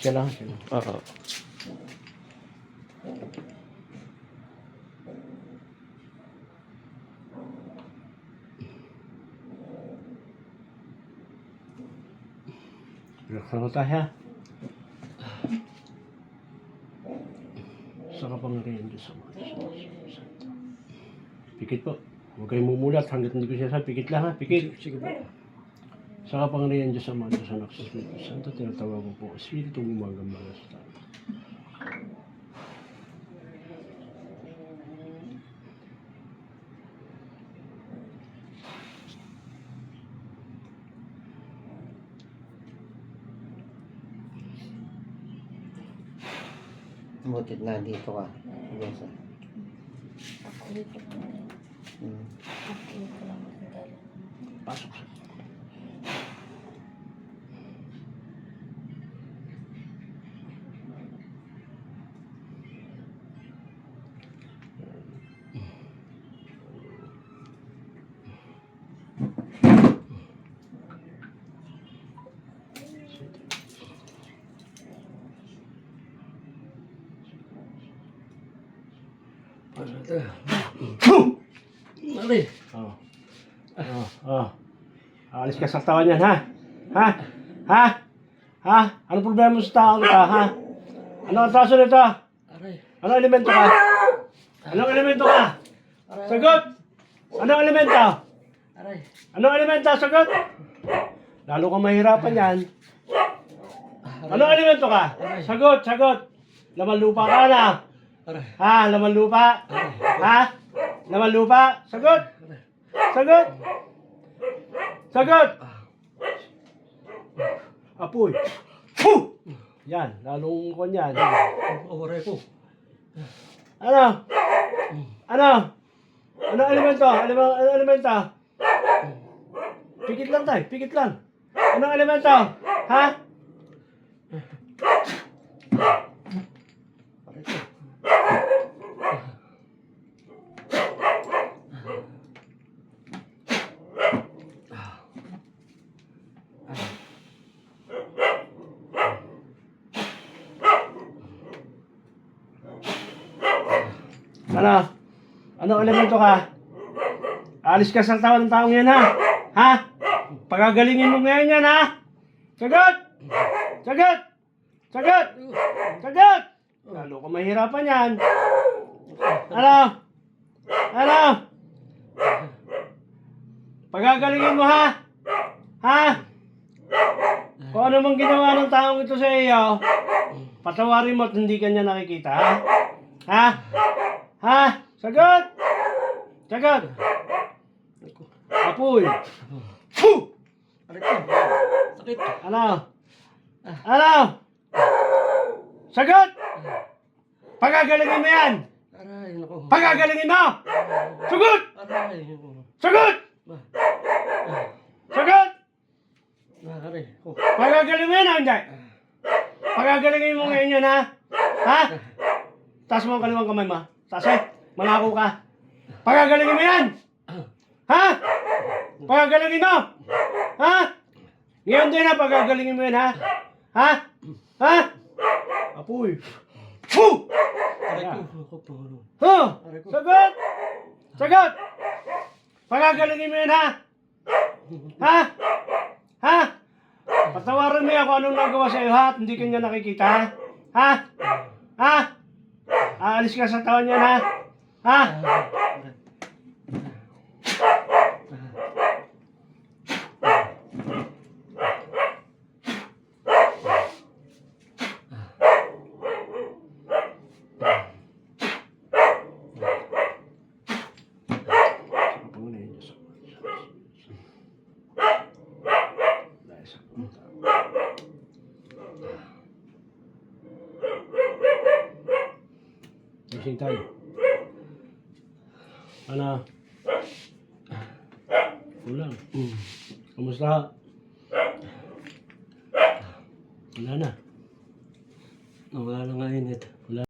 Siya lang, siya lang. Oo. Relaxan ko tayo, ha? Sa kapangyarihan Diyos Ama. Pikit po. Huwag kayong mumulat hanggat hindi ko siya sabi. Pikit lang, ha? Pikit. Sige po. Sa kapangyarihan Diyos Ama, Diyos Anak, sa Espiritu Santo, tinatawag ko po, Espiritu gumagambala sa tayo. Butit na dito ka. Yes. Ako dito po. Ako dito lang magdala. Pasok siya. Mali. Oh. Oh, oh. Alis ka sa katawan yan, ha? Ha? Ha? Ha? Ano problema mo sa taong ka, ha? Ano ang traso nito? Aray. Anong elemento ka? Anong elemento ka? Aray. Sagot! Anong elemento? Aray. Anong elemento? Sagot! Lalo kang mahirapan yan. Anong elemento ka? Sagot, sagot! Laman lupa ka na. Aray. Ha? Laman lupa? Ha? Laman lupa? Sagot! Sagot! Sagot! Apoy! Puh! Yan, lalong kon yan. Aray po. Ano? Ano? Anong elemento? Anong elemento? Pikit lang tayo, pikit lang. Anong elemento? Ha? Aray po. Ano? Anong elemento ka? Alis ka sa tawa ng taong yan, ha? Ha? Pagagalingin mo ngayon yan, ha? Sagot! Sagot! Sagot! Sagot! Lalo ka mahirapan yan. Ano? Ano? Pagagalingin mo, ha? Ha? Kung ano mang ginawa ng taong ito sa iyo, patawarin mo at hindi ka niya nakikita, ha? Ha? Ha? Sagot! Sagot! Apoy! Puh! Aray po. Sakit. Ano? Ano? Sagot! Pagagalingin mo yan! Aray. Naku. Pagagalingin mo! Sagot! Aray. Sagot! Sagot! Aray. Oh. Pagagalingin mo yan, o hindi? Pagagalingin mo ngayon yan, ha? Ha? Taas mo ang kaliwang kamay mo. Taas eh. Malako ka. Pagagalingin mo yan! Ha? Pagagalingin mo! Ha? Ngayon din ha, pagagalingin mo yan, ha? Ha? Ha? Apoy. Puh! Aray po. Naku po. Huh? Sagot! Sagot! Pagagalingin mo yan, ha? Ha? Ha? Patawarin mo yan kung anong nagawa sa'yo, ha? At hindi ka niya nakikita, ha? Ha? Ha? Aalis ka sa tawan niyan, ha? Ha? Gising tayo. Ano? Kulang. Kamusta? Wala na. Nawala na nga init.